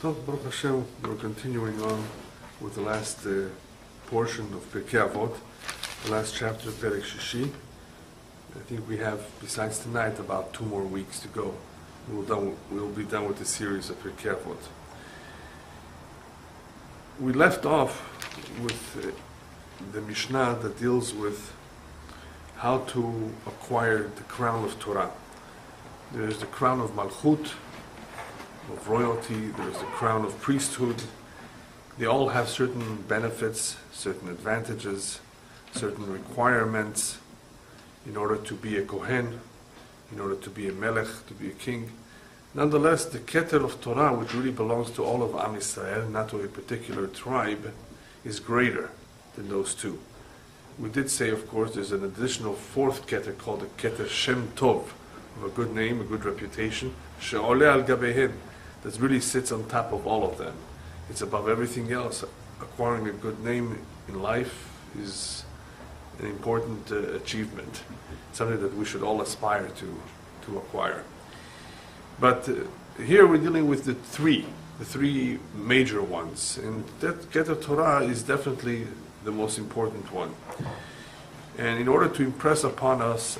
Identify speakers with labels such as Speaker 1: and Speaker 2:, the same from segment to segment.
Speaker 1: So, Baruch Hashem, we're continuing on with the last portion of Pirkei Avot, the last chapter of Perek Shishi. I think we have, besides tonight, about 2 more weeks to go. We'll be done with the series of Pirkei Avot. We left off with the Mishnah that deals with how to acquire the crown of Torah. There's the crown of Malchut, of royalty, there's the crown of priesthood. They all have certain benefits, certain advantages, certain requirements in order to be a Kohen, in order to be a Melech, to be a king. Nonetheless, the Keter of Torah, which really belongs to all of Am Yisrael, not to a particular tribe, is greater than those two. We did say, of course, there's an additional 4th Keter called the Keter Shem Tov, of a good name, a good reputation, She'oleh al Gabehen, that really sits on top of all of them. It's above everything else. Acquiring a good name in life is an important achievement, something that we should all aspire to acquire. But here we're dealing with the three major ones, and that Keter Torah is definitely the most important one. And in order to impress upon us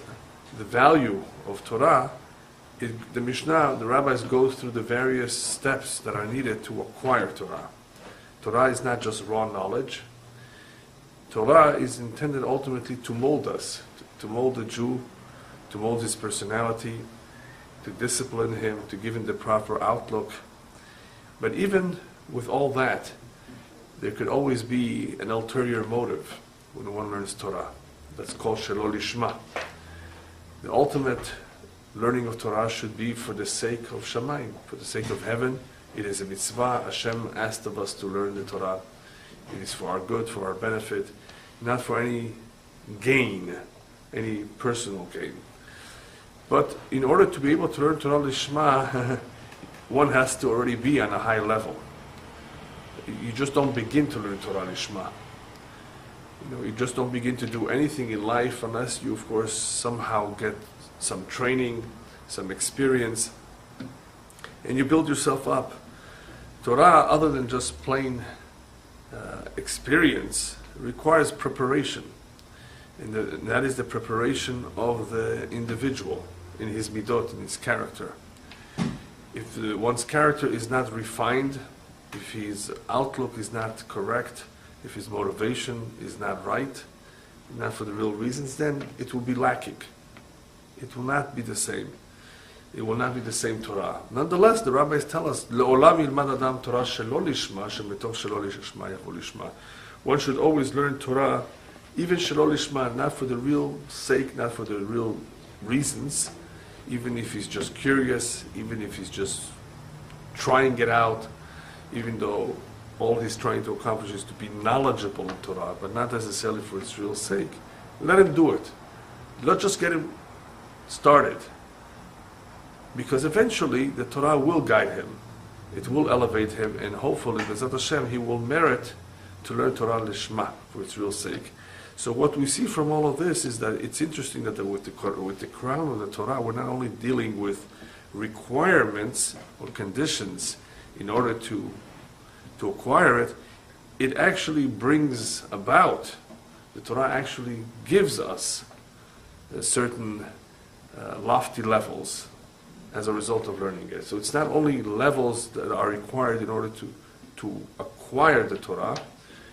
Speaker 1: the value of Torah, the Mishnah, the rabbis go through the various steps that are needed to acquire Torah. Torah is not just raw knowledge. Torah is intended ultimately to mold us, to mold the Jew, to mold his personality, to discipline him, to give him the proper outlook. But even with all that, there could always be an ulterior motive when one learns Torah. That's called Shelo Lishma. The ultimate learning of Torah should be for the sake of Shamayim, for the sake of heaven. It is a mitzvah. Hashem asked of us to learn the Torah. It is for our good, for our benefit, not for any gain, any personal gain. But in order to be able to learn Torah Lishma, one has to already be on a high level. You just don't begin to learn Torah Lishma. You just don't begin to do anything in life unless you, of course, somehow get some training, some experience, and you build yourself up. Torah, other than just plain experience, requires preparation. And that is the preparation of the individual in his midot, in his character. If one's character is not refined, if his outlook is not correct, if his motivation is not right, not for the real reasons, then it will be lacking. It will not be the same. It will not be the same Torah. Nonetheless, the rabbis tell us, "Le'olam yilmad adam Torah shelo lishma, shemitoch shelo lishma yavo lishma." One should always learn Torah, even shelo lishma, not for the real sake, not for the real reasons, even if he's just curious, even if he's just trying it out, even though all he's trying to accomplish is to be knowledgeable in Torah, but not necessarily for its real sake. Let him do it. Let's just get him started. Because eventually the Torah will guide him. It will elevate him, and hopefully, B'ezrat Hashem, he will merit to learn Torah Lishma, for its real sake. So what we see from all of this is that it's interesting that with the crown of the Torah, we're not only dealing with requirements or conditions in order to acquire it, it actually brings about, the Torah actually gives us certain lofty levels as a result of learning it. So it's not only levels that are required in order to acquire the Torah,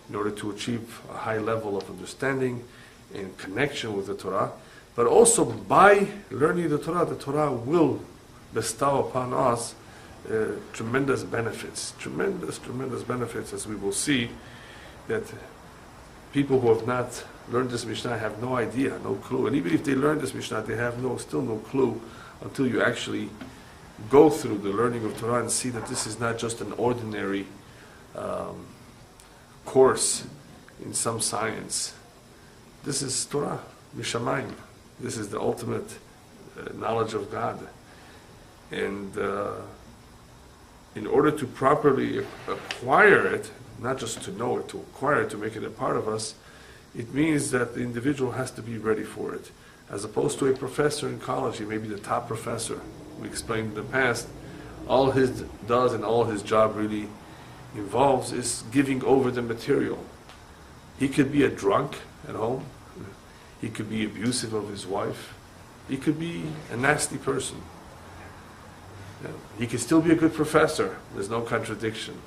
Speaker 1: in order to achieve a high level of understanding and connection with the Torah, but also by learning the Torah will bestow upon us tremendous benefits, tremendous benefits, as we will see, that people who have not learned this Mishnah have no idea, no clue. And even if they learn this Mishnah, they have still no clue until you actually go through the learning of Torah and see that this is not just an ordinary course in some science. This is Torah, Mishamayim. This is the ultimate knowledge of God. And in order to properly acquire it, not just to know it, to acquire it, to make it a part of us, it means that the individual has to be ready for it. As opposed to a professor in college, he may be the top professor. We explained in the past, all his does and all his job really involves is giving over the material. He could be a drunk at home. He could be abusive of his wife. He could be a nasty person. He could still be a good professor. There's no contradiction.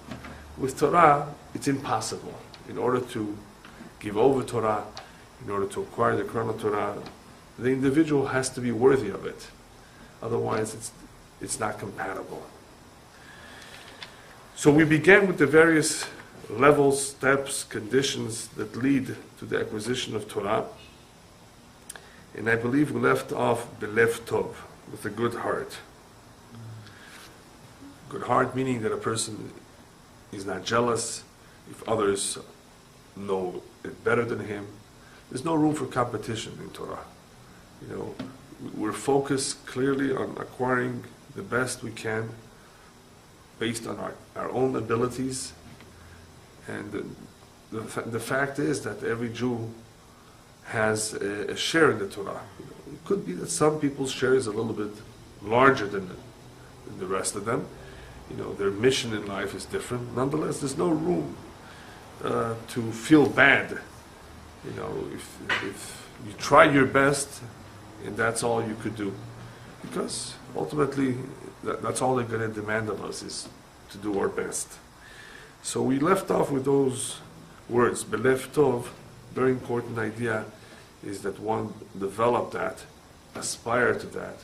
Speaker 1: With Torah, it's impossible. In order to give over Torah, in order to acquire the crown of Torah, the individual has to be worthy of it. Otherwise, it's not compatible. So we began with the various levels, steps, conditions that lead to the acquisition of Torah. And I believe we left off belev tov, with a good heart. Good heart meaning that a person is not jealous if others know it better than him. There's no room for competition in Torah. We're focused clearly on acquiring the best we can based on our own abilities. And the fact is that every Jew has a share in the Torah. It could be that some people's share is a little bit larger than the rest of them. Their mission in life is different. Nonetheless, there's no room to feel bad. If you try your best and that's all you could do, because ultimately that's all they're going to demand of us is to do our best. So we left off with those words, belev tov. Very important idea is that one develop that, aspire to that.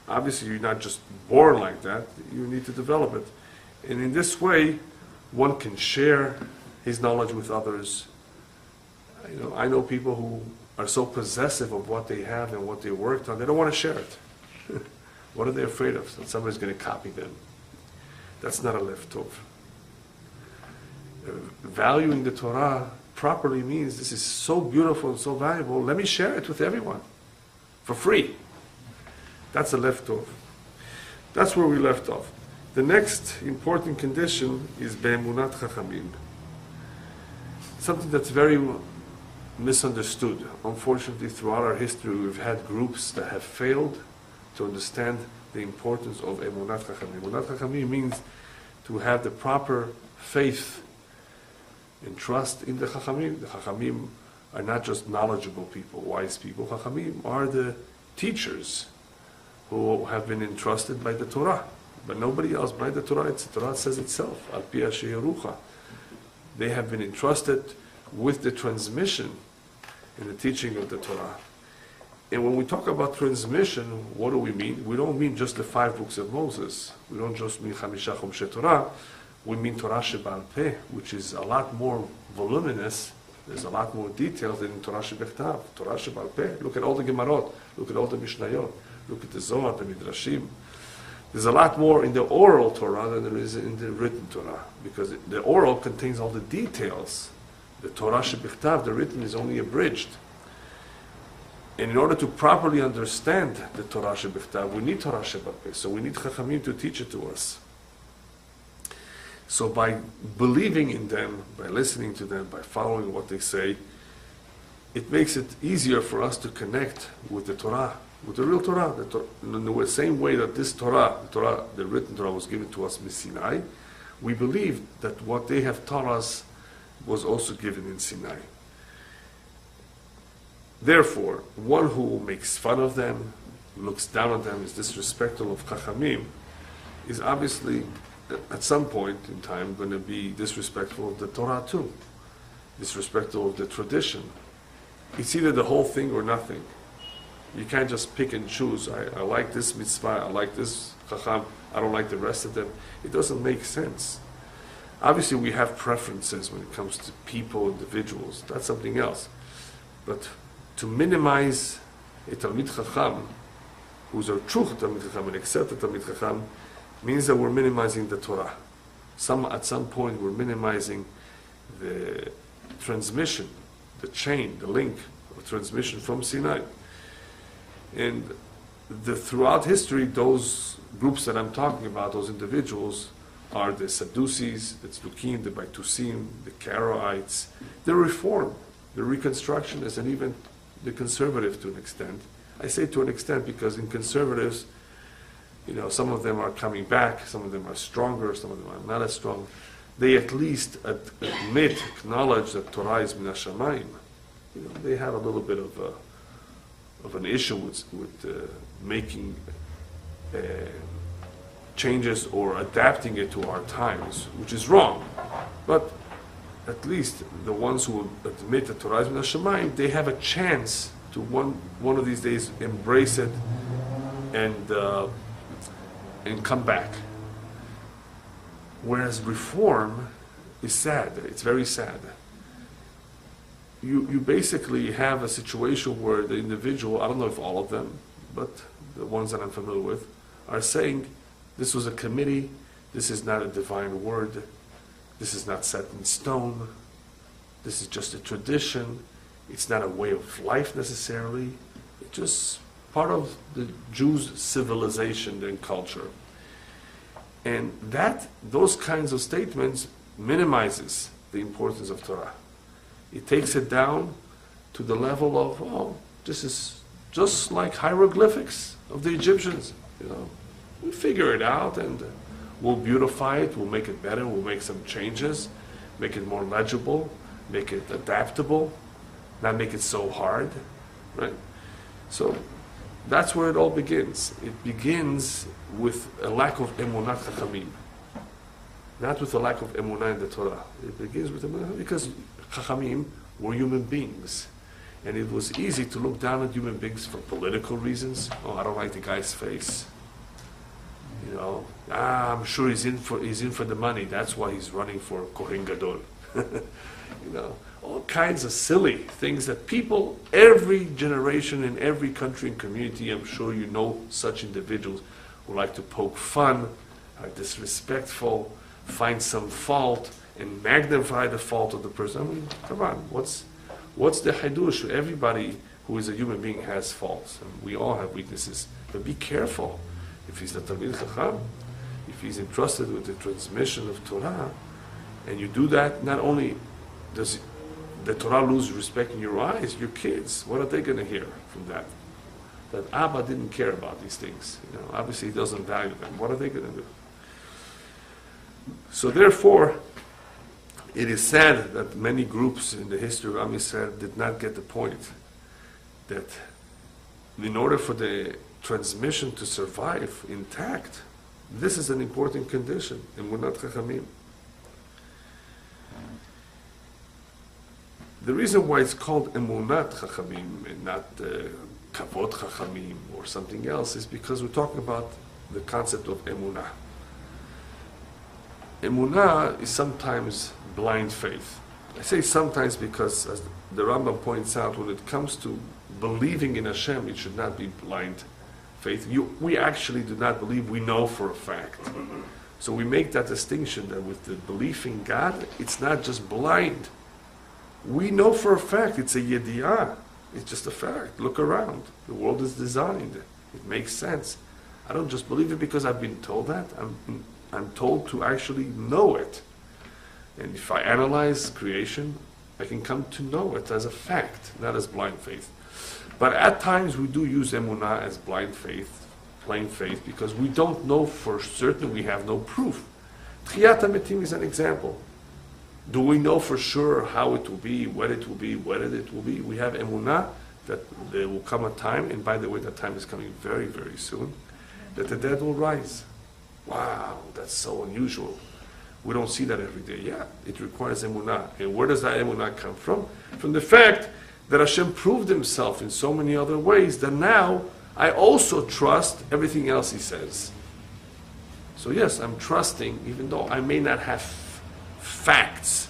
Speaker 1: Obviously, you're not just born like that. You need to develop it. And in this way, one can share his knowledge with others. I know people who are so possessive of what they have and what they worked on, they don't want to share it. What are they afraid of? That somebody's going to copy them. That's not a belev tov. Valuing the Torah properly means this is so beautiful and so valuable, let me share it with everyone for free. That's a belev tov. That's where we left off. The next important condition is be'emunat chachamim. Something that's very misunderstood. Unfortunately, throughout our history, we've had groups that have failed to understand the importance of emunat chachamim. Emunat chachamim means to have the proper faith and trust in the chachamim. The chachamim are not just knowledgeable people, wise people. Chachamim are the teachers who have been entrusted by the Torah, but nobody else by the Torah. The Torah says itself, al pi she'erucha. They have been entrusted with the transmission and the teaching of the Torah. And when we talk about transmission, what do we mean? We don't mean just the 5 books of Moses. We don't just mean Chamisha Chomshei Torah. We mean Torah Sheba'al Peh, which is a lot more voluminous. There's a lot more details than Torah Shebechtav. Torah Sheba'al Peh. Look at all the Gemarot. Look at all the Mishnayot. Look at the Zohar, the Midrashim. There's a lot more in the oral Torah than there is in the written Torah, because the oral contains all the details. The Torah Shebechtav, the written, is only abridged. And in order to properly understand the Torah Shebechtav, we need Torah Sheba'al Peh. So we need Chachamim to teach it to us. So by believing in them, by listening to them, by following what they say, it makes it easier for us to connect with the Torah, with the real Torah. In the same way that this Torah, the written Torah, was given to us in Sinai, we believe that what they have taught us was also given in Sinai. Therefore, one who makes fun of them, looks down on them, is disrespectful of Chachamim, is obviously at some point in time going to be disrespectful of the Torah too, disrespectful of the tradition. It's either the whole thing or nothing. You can't just pick and choose. I like this mitzvah, I like this chacham, I don't like the rest of them. It doesn't make sense. Obviously we have preferences when it comes to people, individuals. That's something else. But to minimize a Talmid Chacham, who's a true Talmid Chacham and accept a Talmid Chacham, means that we're minimizing the Torah. At some point we're minimizing the transmission, the chain, the link of transmission from Sinai. And throughout history, those groups that I'm talking about, those individuals, are the Sadducees, the Tzdukim, the Baitusim, the Karaites, the Reform, the Reconstructionists, and even the Conservative to an extent. I say to an extent because in conservatives, Some of them are coming back, some of them are stronger, some of them are not as strong. They at least acknowledge that Torah is min hashamayim. They have a little bit of an issue with making changes or adapting it to our times, which is wrong. But at least the ones who admit that Torah is min hashamayim, they have a chance to one of these days embrace it and come back. Whereas reform is sad. It's very sad. You basically have a situation where the individual, I don't know if all of them, but the ones that I'm familiar with, are saying, this was a committee, this is not a divine word, this is not set in stone, this is just a tradition, it's not a way of life necessarily, it's just part of the Jews' civilization and culture. And those kinds of statements minimizes the importance of Torah. It takes it down to the level of, this is just like hieroglyphics of the Egyptians. We figure it out and we'll beautify it, we'll make it better, we'll make some changes, make it more legible, make it adaptable, not make it so hard, right? So that's where it all begins. It begins with a lack of emunat chachamim, not with a lack of emunah in the Torah. It begins with emunah because chachamim were human beings, and it was easy to look down at human beings for political reasons. I don't like the guy's face. I'm sure he's in for the money. That's why he's running for Kohen Gadol. All kinds of silly things that people, every generation in every country and community, I'm sure you know such individuals who like to poke fun, are disrespectful, find some fault, and magnify the fault of the person. Come on, what's the hadush? Everybody who is a human being has faults, and we all have weaknesses. But be careful. If he's the Talmid Chacham, if he's entrusted with the transmission of Torah, and you do that, not only does the Torah lose respect in your eyes, your kids, what are they going to hear from that? That Abba didn't care about these things. Obviously he doesn't value them. What are they going to do? So therefore, it is sad that many groups in the history of Am Yisrael did not get the point that in order for the transmission to survive intact, this is an important condition, emunat chachamim. The reason why it's called emunat chachamim and not kavod chachamim or something else is because we're talking about the concept of emunah. Emunah is sometimes blind faith. I say sometimes because, as the Rambam points out, when it comes to believing in Hashem, it should not be blind faith. We actually do not believe, we know for a fact. So we make that distinction that with the belief in God, it's not just blind. We know for a fact, it's a yediyah. It's just a fact. Look around. The world is designed. It makes sense. I don't just believe it because I've been told that. I'm told to actually know it. And if I analyze creation, I can come to know it as a fact, not as blind faith. But at times we do use emunah as blind faith, plain faith, because we don't know for certain, we have no proof. Tchiyat HaMetim is an example. Do we know for sure how it will be, when it will be, whether it will be? We have emunah that there will come a time, and by the way, that time is coming very, very soon, that the dead will rise. Wow, that's so unusual. We don't see that every day. Yeah, it requires emunah. And where does that emunah come from? From the fact that Hashem proved himself in so many other ways that now I also trust everything else he says. So yes, I'm trusting, even though I may not have facts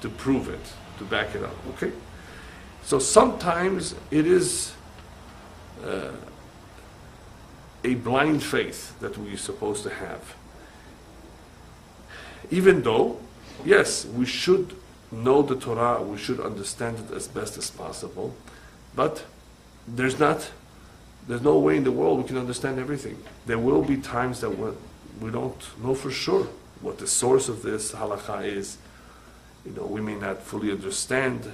Speaker 1: to prove it, to back it up. Okay? So sometimes it is a blind faith that we're supposed to have. Even though, yes, we should know the Torah, we should understand it as best as possible, but there's no way in the world we can understand everything. There will be times that we don't know for sure what the source of this halakha is. We may not fully understand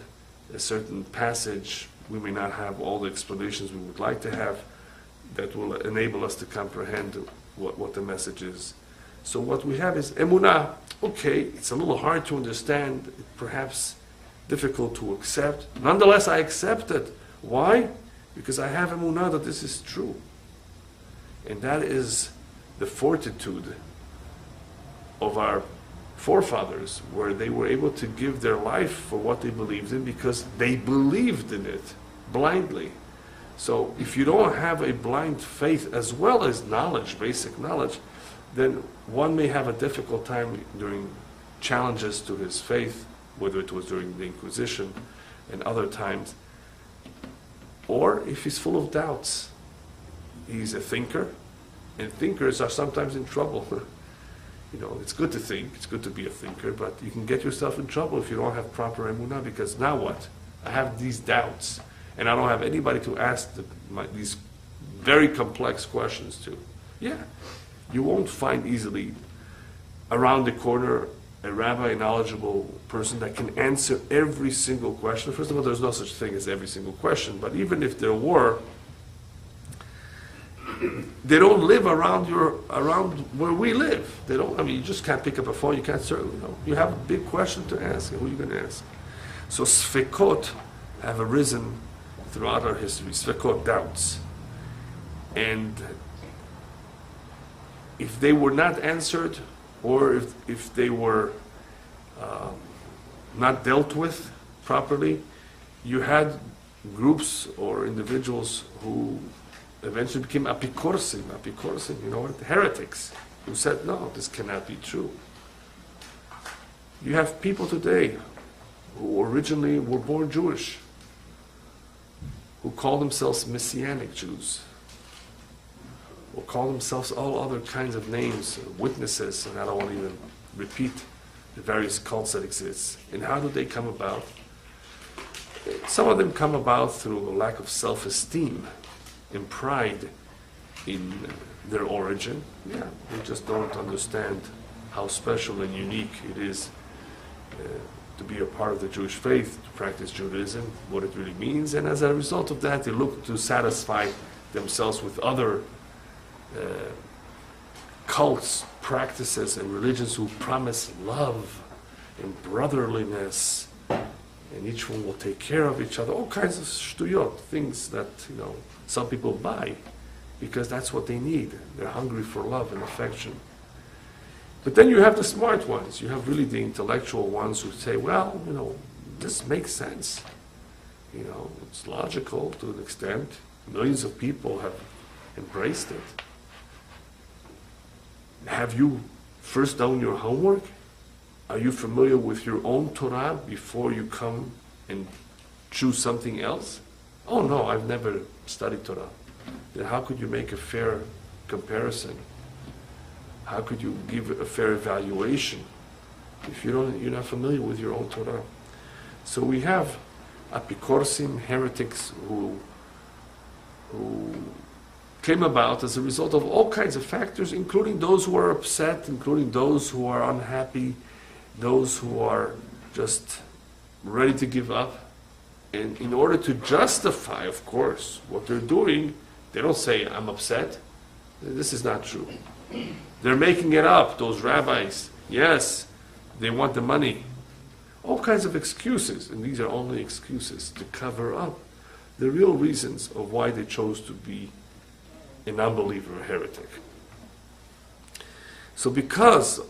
Speaker 1: a certain passage, we may not have all the explanations we would like to have that will enable us to comprehend what the message is. So what we have is emunah. Okay, it's a little hard to understand, perhaps difficult to accept. Nonetheless, I accept it. Why? Because I have emunah that this is true. And that is the fortitude of our forefathers, where they were able to give their life for what they believed in because they believed in it blindly. So if you don't have a blind faith as well as knowledge, basic knowledge, then one may have a difficult time during challenges to his faith, whether it was during the Inquisition and other times, or if he's full of doubts. He's a thinker, and thinkers are sometimes in trouble. You know, it's good to think, it's good to be a thinker, but you can get yourself in trouble if you don't have proper emunah, because now what? I have these doubts, and I don't have anybody to ask these very complex questions to. Yeah, you won't find easily around the corner a rabbi, a knowledgeable person that can answer every single question. First of all, there's no such thing as every single question, but even if there were, they don't live around where we live. They don't. I mean, you just can't pick up a phone. You can't certainly. You know, you have a big question to ask, and who are you going to ask? So sfekot have arisen throughout our history. Sfekot, doubts, and if they were not answered, or if they were not dealt with properly, you had groups or individuals who eventually became apikorsim, you know what, heretics, who said, no, this cannot be true. You have people today who originally were born Jewish, who call themselves Messianic Jews, or call themselves all other kinds of names, witnesses, and I don't want to even repeat the various cults that exist. And how do they come about? Some of them come about through a lack of self-esteem and pride in their origin. Yeah, they just don't understand how special and unique it is to be a part of the Jewish faith, to practice Judaism, what it really means. And as a result of that, they look to satisfy themselves with other cults, practices, and religions who promise love and brotherliness, and each one will take care of each other. All kinds of shtuyot, things that, you know, some people buy because that's what they need. They're hungry for love and affection. But then you have the smart ones. You have really the intellectual ones who say, well, you know, this makes sense. You know, it's logical to an extent. Millions of people have embraced it. Have you first done your homework? Are you familiar with your own Torah before you come and choose something else? Oh no, I've never studied Torah. Then how could you make a fair comparison? How could you give a fair evaluation if you're not familiar with your own Torah? So we have apikorsim, heretics, who came about as a result of all kinds of factors, including those who are upset, including those who are unhappy, those who are just ready to give up. And in order to justify, of course, what they're doing, they don't say, I'm upset. This is not true. They're making it up, those rabbis. Yes, they want the money. All kinds of excuses, and these are only excuses to cover up the real reasons of why they chose to be an unbeliever, a heretic. So because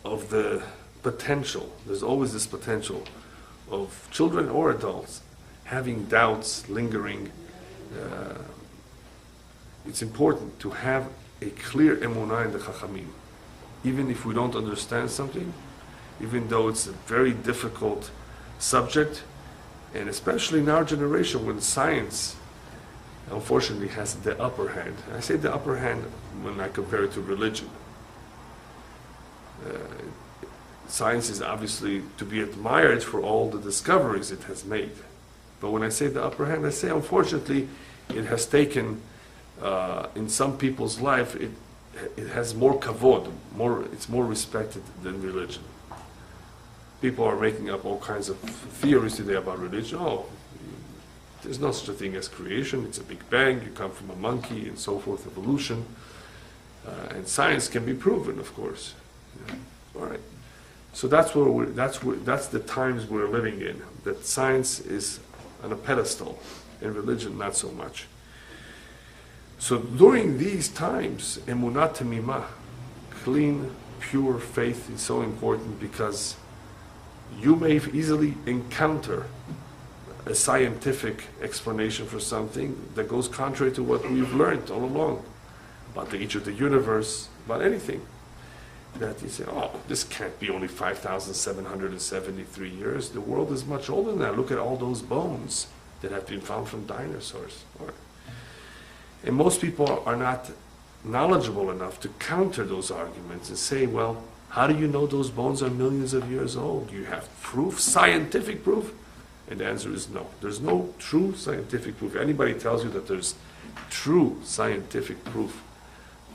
Speaker 1: of the potential, there's always this potential of children or adults having doubts, lingering, it's important to have a clear emunah in the Chachamim. Even if we don't understand something, even though it's a very difficult subject, and especially in our generation when science unfortunately has the upper hand. I say the upper hand when I compare it to religion. Science is obviously to be admired for all the discoveries it has made. But when I say the upper hand, I say unfortunately it has taken, in some people's life, it has more kavod, it's more respected than religion. People are making up all kinds of theories today about religion. Oh, there's no such a thing as creation, it's a big bang, you come from a monkey and so forth, evolution. And science can be proven, of course. Yeah. All right. So that's the times we're living in. That science is on a pedestal, and religion not so much. So during these times, emunah temimah, clean, pure faith is so important, because you may easily encounter a scientific explanation for something that goes contrary to what we've learned all along about the age of the universe, about anything. That you say, oh, this can't be only 5,773 years. The world is much older than that. Look at all those bones that have been found from dinosaurs. And most people are not knowledgeable enough to counter those arguments and say, well, how do you know those bones are millions of years old? Do you have proof, scientific proof? And the answer is no. There's no true scientific proof. Anybody tells you that there's true scientific proof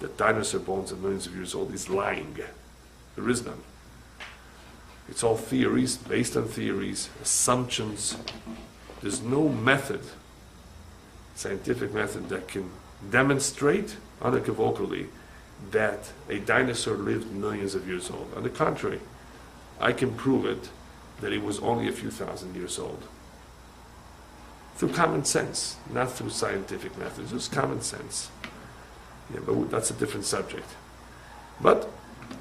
Speaker 1: that dinosaur bones are millions of years old is lying. There is none. It's all theories, based on theories, assumptions. There's no method, scientific method, that can demonstrate unequivocally that a dinosaur lived millions of years old. On the contrary, I can prove it that it was only a few thousand years old. Through common sense, not through scientific methods, just common sense. Yeah, but that's a different subject. But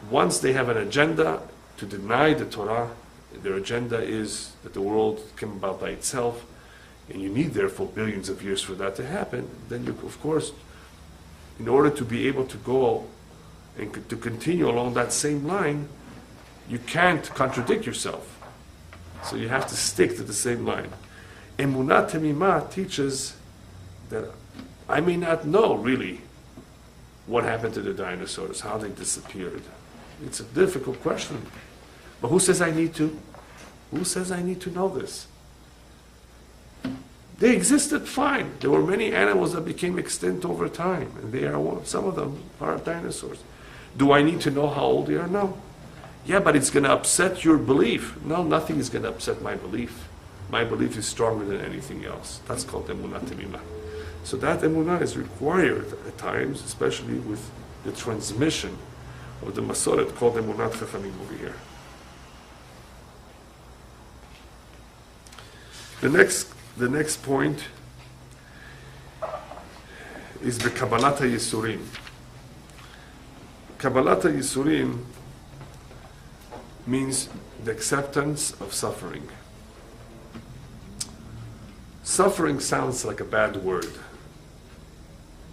Speaker 1: once they have an agenda to deny the Torah, their agenda is that the world came about by itself, and you need therefore billions of years for that to happen, then you, of course, in order to be able to go and to continue along that same line, you can't contradict yourself. So you have to stick to the same line. Emunah temimah teaches that I may not know really what happened to the dinosaurs, how they disappeared. It's a difficult question. But who says I need to? Who says I need to know this? They existed fine. There were many animals that became extinct over time, and they are some of them are dinosaurs. Do I need to know how old they are? No. Yeah, but it's going to upset your belief. No, nothing is going to upset my belief. My belief is stronger than anything else. That's called emunah temimah. So that emunah is required at times, especially with the transmission of the Masoret called emunat chachamim over here. The next point is the Kabbalat HaYisurim. Kabbalat HaYisurim means the acceptance of suffering. Suffering sounds like a bad word,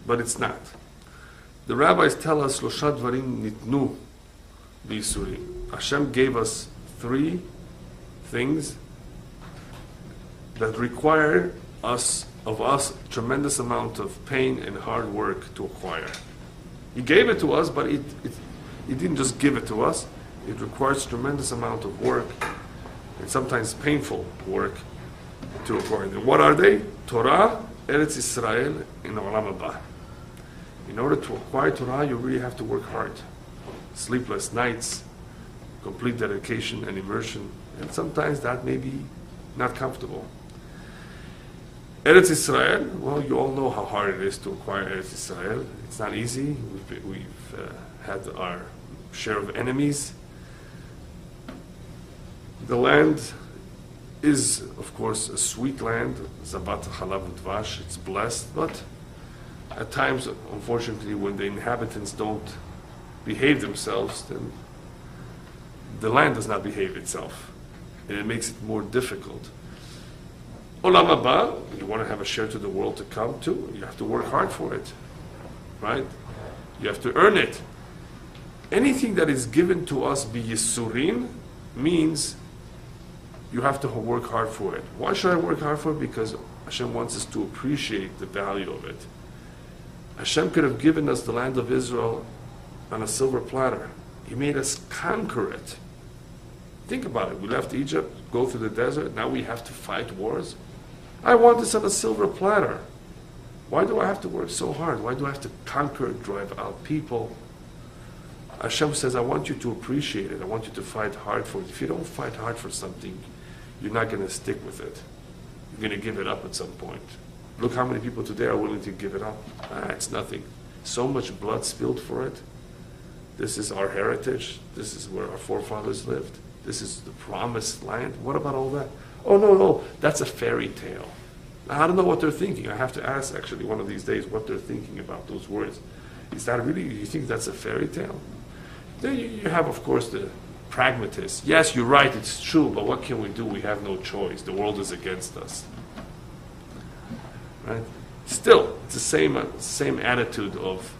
Speaker 1: but it's not. The rabbis tell us, Shlosha dvarim nitnu b'yisurim. Hashem gave us 3 things that require of us tremendous amount of pain and hard work to acquire. He gave it to us, but he didn't just give it to us. It requires tremendous amount of work, and sometimes painful work, to acquire them. What are they? Torah, Eretz Yisrael, and Olam Haba. In order to acquire Torah, you really have to work hard. Sleepless nights, complete dedication and immersion, and sometimes that may be not comfortable. Eretz Yisrael, well, you all know how hard it is to acquire Eretz Yisrael. It's not easy. We've had our share of enemies. The land is, of course, a sweet land, Zabat Chalav Udvash. It's blessed, but at times, unfortunately, when the inhabitants don't behave themselves, then the land does not behave itself, and it makes it more difficult. Olam Haba, you want to have a share to the world to come to, you have to work hard for it, right? You have to earn it. Anything that is given to us b'yisurim means you have to work hard for it. Why should I work hard for it? Because Hashem wants us to appreciate the value of it. Hashem could have given us the land of Israel on a silver platter. He made us conquer it. Think about it. We left Egypt, go through the desert, now we have to fight wars. I want this on a silver platter. Why do I have to work so hard? Why do I have to conquer, drive out people? Hashem says, I want you to appreciate it. I want you to fight hard for it. If you don't fight hard for something, you're not going to stick with it. You're going to give it up at some point. Look how many people today are willing to give it up. It's nothing. so much blood spilled for it. This is our heritage. This is where our forefathers lived. This is the promised land. What about all that? Oh, no, that's a fairy tale. I don't know what they're thinking. I have to ask, actually, one of these days, what they're thinking about those words. Is that really, you think that's a fairy tale? Then you have, of course, the pragmatists. Yes, you're right, it's true, but what can we do? We have no choice. The world is against us. Right? Still, it's the same attitude of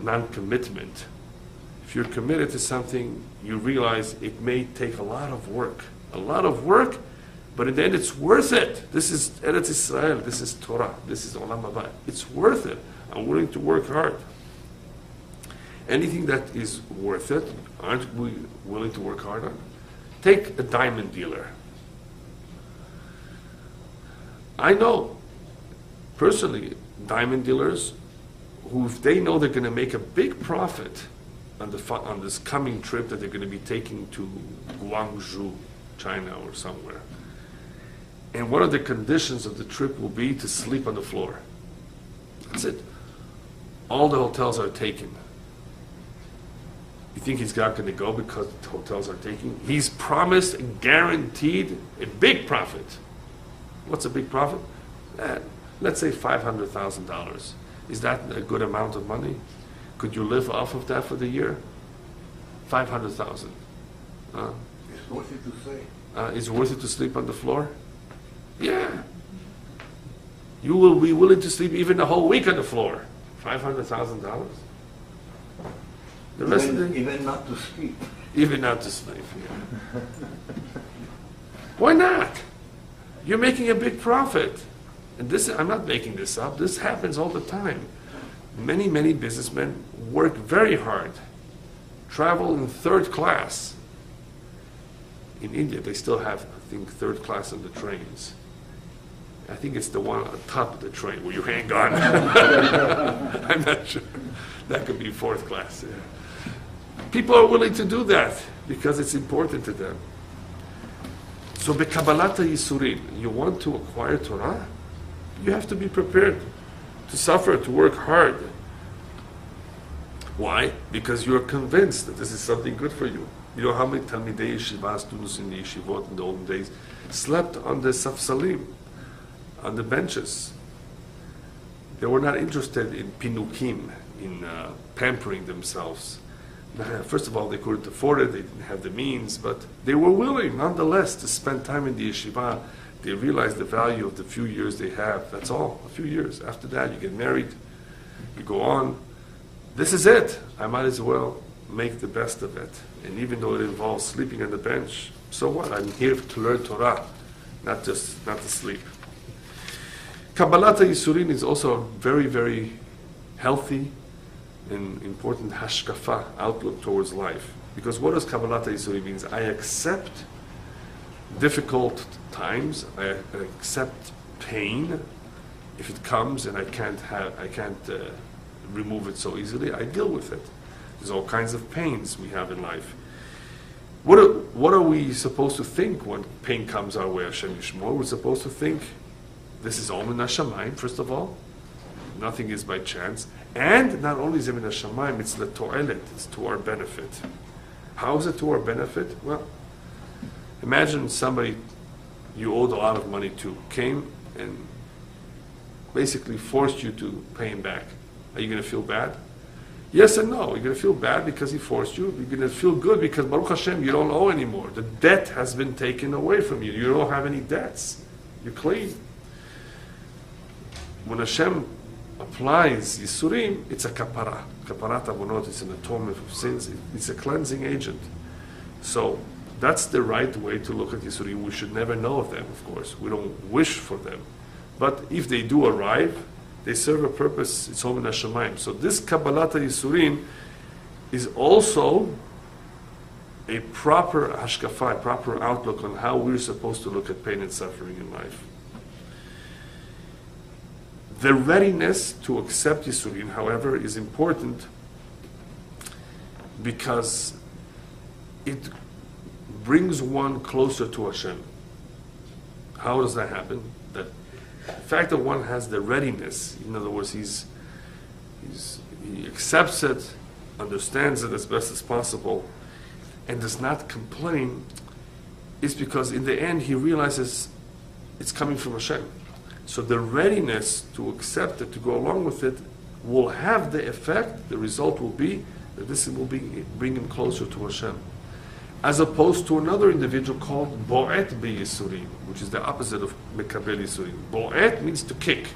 Speaker 1: non-commitment. If you're committed to something, you realize it may take a lot of work, but in the end it's worth it. This is Eretz Israel, this is Torah, this is Olam Haba. It's worth it. I'm willing to work hard. Anything that is worth it, aren't we willing to work hard on? Take a diamond dealer. I know, personally, diamond dealers who, if they know they're going to make a big profit on this coming trip that they're going to be taking to Guangzhou, China or somewhere, and one of the conditions of the trip will be to sleep on the floor. That's it. All the hotels are taken. You think he's not going to go because the hotels are taken? He's promised and guaranteed a big profit. What's a big profit? Let's say $500,000. Is that a good amount of money? Could you live off of that for the year? $500,000.
Speaker 2: It's worth it to say.
Speaker 1: Is it worth it to sleep on the floor? Yeah. You will be willing to sleep even the whole week on the floor. $500,000. The rest of the
Speaker 2: even not to sleep.
Speaker 1: Even not to sleep. Yeah. Why not? You're making a big profit. And this, I'm not making this up. This happens all the time. Many businessmen work very hard, travel in third class. In India, they still have, I think, third class on the trains. I think it's the one on top of the train where you hang on. I'm not sure. That could be fourth class. Yeah. People are willing to do that because it's important to them. So, B'Kabbalat HaYisurim, you want to acquire Torah? You have to be prepared to suffer, to work hard. Why? Because you're convinced that this is something good for you. You know how many Talmidei Yeshiva students in the Yeshivot in the olden days slept on the Safsalim, on the benches. They were not interested in pinukim, in pampering themselves. First of all, they couldn't afford it, they didn't have the means, but they were willing, nonetheless, to spend time in the yeshiva. They realized the value of the few years they have. That's all, a few years. After that, you get married, you go on. This is it. I might as well make the best of it. And even though it involves sleeping on the bench, so what? I'm here to learn Torah, not to sleep. Kabbalat HaYisurim is also a very healthy and important hashkafa, outlook towards life. Because what does Kabbalat HaYisurim mean? I accept difficult times, I accept pain. If it comes and I can't remove it so easily, I deal with it. There's all kinds of pains we have in life. What are we supposed to think when pain comes our way, Hashem Yishmor? We're supposed to think, this is all min hashamayim, first of all. Nothing is by chance. And not only is it min hashamayim, it's the to'elet, it's to our benefit. How is it to our benefit? Well, imagine somebody you owed a lot of money to came and basically forced you to pay him back. Are you going to feel bad? Yes and no. You're going to feel bad because he forced you. You're going to feel good because Baruch Hashem, you don't owe anymore. The debt has been taken away from you. You don't have any debts. You're clean. When Hashem applies Yisurim, it's a kapara. Kaparat avonot, it's an atonement of sins. It's a cleansing agent. So that's the right way to look at Yisurim. We should never know of them, of course. We don't wish for them. But if they do arrive, they serve a purpose. It's all min hashamayim. So this Kabbalat HaYisurim is also a proper hashkafa, a proper outlook on how we're supposed to look at pain and suffering in life. The readiness to accept Yisurim, however, is important because it brings one closer to Hashem. How does that happen? The fact that one has the readiness, in other words, he's He accepts it, understands it as best as possible, and does not complain, is because in the end he realizes it's coming from Hashem. So the readiness to accept it, to go along with it, will have the effect, the result will be that this will bring him closer to Hashem. As opposed to another individual called Bo'et B'Yisurim, which is the opposite of Mekabel Yisurim. Bo'et means to kick.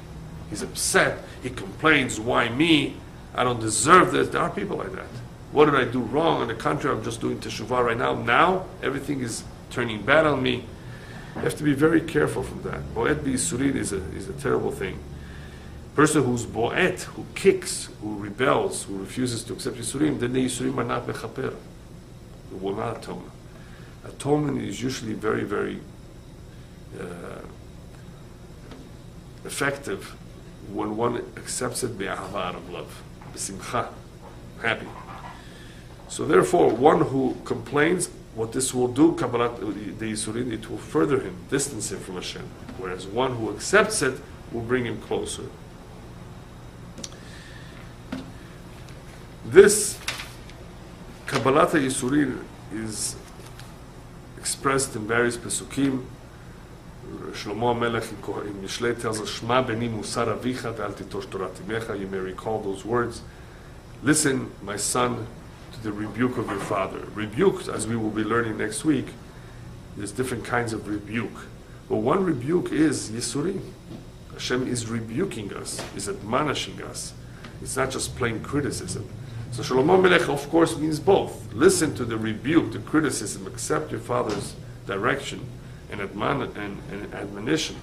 Speaker 1: He's upset, he complains, why me? I don't deserve this. There are people like that. What did I do wrong? On the contrary, I'm just doing teshuvah right now. Now, everything is turning bad on me. You have to be very careful from that. Bo'et B'Yisurim is a terrible thing. Person who's Bo'et, who kicks, who rebels, who refuses to accept Yisurim, then the Yisurim are not mechaper. It will not atone. Atonement is usually very, very effective when one accepts it bi'ahava, out of love, b'simcha, happy. So therefore, one who complains, what this will do, kabbalat the Yisurim, it will further him, distance him from Hashem. Whereas one who accepts it will bring him closer. This Kabbalat Yisurim is expressed in various pesukim. Shlomo HaMelech in Mishlei tells us, Shma beni musar avicha ve'al titosh Torah timecha. You may recall those words. Listen, my son, to the rebuke of your father. Rebuke, as we will be learning next week, there's different kinds of rebuke. But one rebuke is Yisurim. Hashem is rebuking us, is admonishing us. It's not just plain criticism. So Shlomo Melech, of course, means both. Listen to the rebuke, the criticism, accept your father's direction and admonition.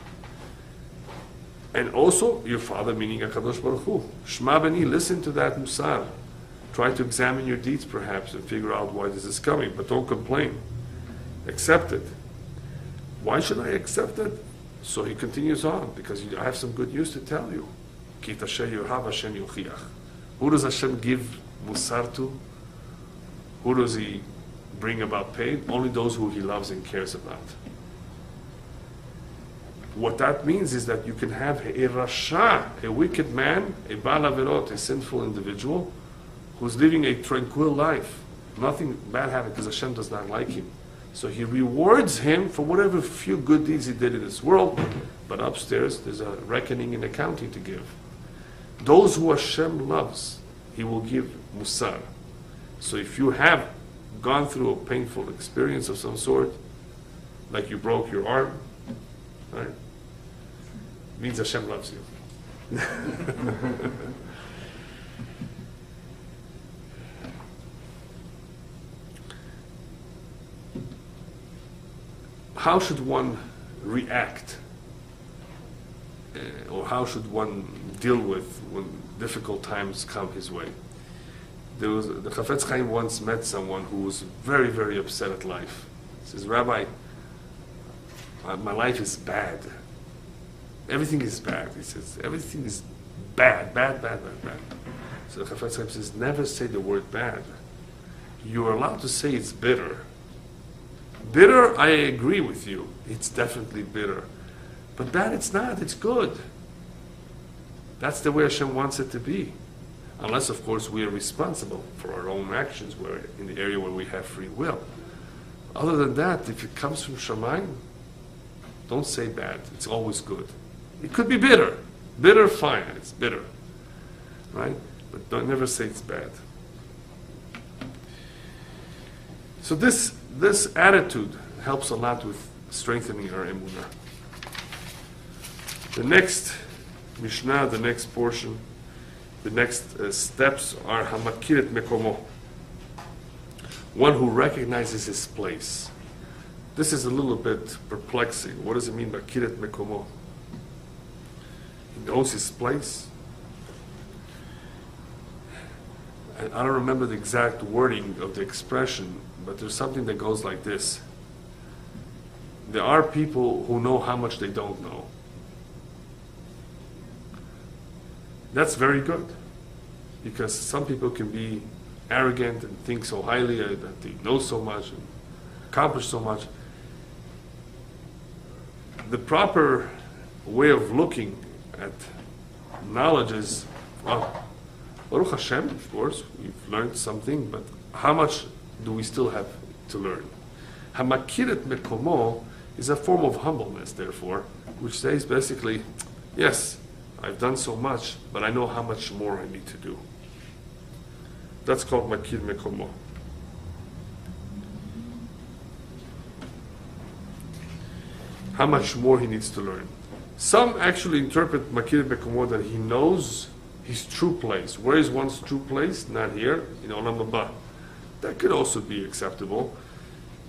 Speaker 1: And also, your father, meaning HaKadosh Baruch Hu. Shma beni, listen to that musar. Try to examine your deeds, perhaps, and figure out why this is coming, but don't complain. Accept it. Why should I accept it? So he continues on, because I have some good news to tell you. Ki tasher yohav Hashem yochiach. Who does Hashem give musar to? Who does he bring about pain? Only those who he loves and cares about. What that means is that you can have a rasha, a wicked man, a bal averot, a sinful individual, who's living a tranquil life. Nothing bad happened because Hashem does not like him. So he rewards him for whatever few good deeds he did in this world, but upstairs there's a reckoning and accounting to give. Those who Hashem loves, he will give musar. So if you have gone through a painful experience of some sort, like you broke your arm, right? It means Hashem loves you. How should one react? Or how should one deal with when difficult times come his way? The Chafetz Chaim once met someone who was very, very upset at life. He says, Rabbi, my life is bad. Everything is bad. He says, everything is bad, bad, bad, bad, bad. So the Chafetz Chaim says, never say the word bad. You are allowed to say it's bitter. Bitter, I agree with you. It's definitely bitter. But bad it's not, it's good. That's the way Hashem wants it to be. Unless, of course, we are responsible for our own actions in the area where we have free will. Other than that, if it comes from Shamayim, don't say bad. It's always good. It could be bitter. Bitter, fine. It's bitter. Right? But don't never say it's bad. So this attitude helps a lot with strengthening our emunah. The next Mishnah, the next portion, the next steps are Hamakir et Mekomo. One who recognizes his place. This is a little bit perplexing. What does it mean by Kiret Mekomo? He knows his place. I don't remember the exact wording of the expression, but there's something that goes like this. There are people who know how much they don't know. That's very good, because some people can be arrogant and think so highly that they know so much and accomplish so much. The proper way of looking at knowledge is, well, Baruch Hashem, of course, we've learned something, but how much do we still have to learn? Hamakir et mekomo is a form of humbleness, therefore, which says basically, yes, I've done so much, but I know how much more I need to do. That's called makir mekomo. How much more he needs to learn. Some actually interpret makir mekomo that he knows his true place. Where is one's true place? Not here, in Olam Haba. That could also be acceptable,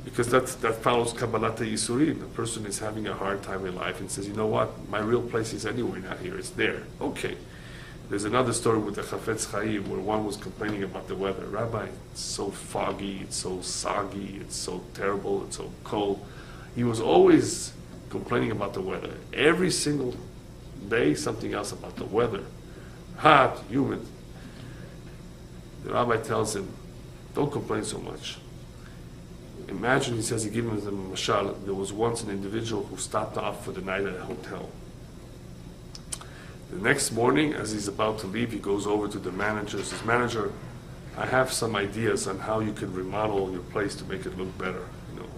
Speaker 1: because that follows Kabbalat Yisurim. The person is having a hard time in life and says, you know what, my real place is anywhere, not here, it's there. Okay. There's another story with the Chafetz Chaim where one was complaining about the weather. Rabbi, it's so foggy, it's so soggy, it's so terrible, it's so cold. He was always complaining about the weather. Every single day, something else about the weather. Hot, humid. The rabbi tells him, don't complain so much. Imagine, he says, he gave him a mashal, there was once an individual who stopped off for the night at a hotel. The next morning, as he's about to leave, he goes over to the manager, says, manager, I have some ideas on how you can remodel your place to make it look better. You know,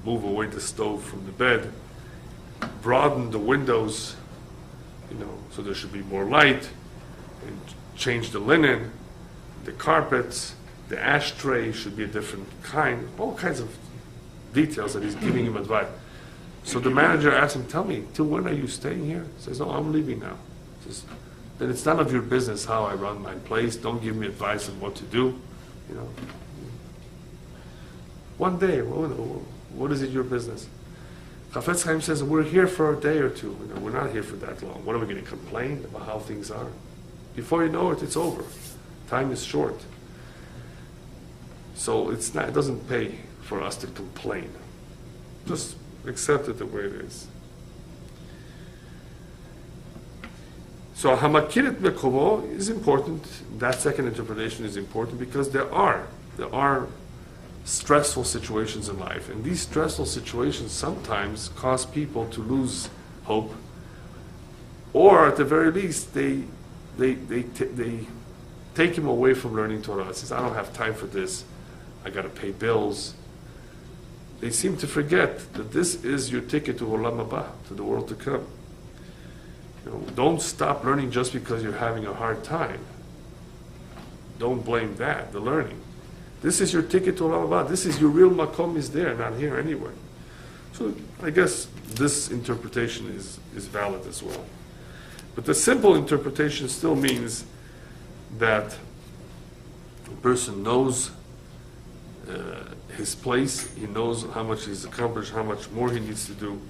Speaker 1: move away the stove from the bed, broaden the windows, you know, so there should be more light, and change the linen, the carpets, the ashtray should be a different kind, all kinds of details that he's giving him advice. So the manager asks him, tell me, till when are you staying here? He says, no, I'm leaving now. He says, then it's none of your business how I run my place. Don't give me advice on what to do. You know, one day, what is it your business? Chafetz Chaim says, we're here for a day or two. You know, we're not here for that long. What are we going to complain about how things are? Before you know it, it's over. Time is short. So it doesn't pay for us to complain. Just accept it the way it is. So hamakiret mekomo is important. That second interpretation is important because there are stressful situations in life, and these stressful situations sometimes cause people to lose hope, or at the very least they take him away from learning Torah. He says, I don't have time for this. I got to pay bills. They seem to forget that this is your ticket to Olam Haba, to the world to come. You know, don't stop learning just because you're having a hard time. Don't blame that, the learning. This is your ticket to Olam Haba. This is your real makom is there, not here anywhere. So I guess this interpretation is valid as well. But the simple interpretation still means that a person knows his place, he knows how much he's accomplished, how much more he needs to do.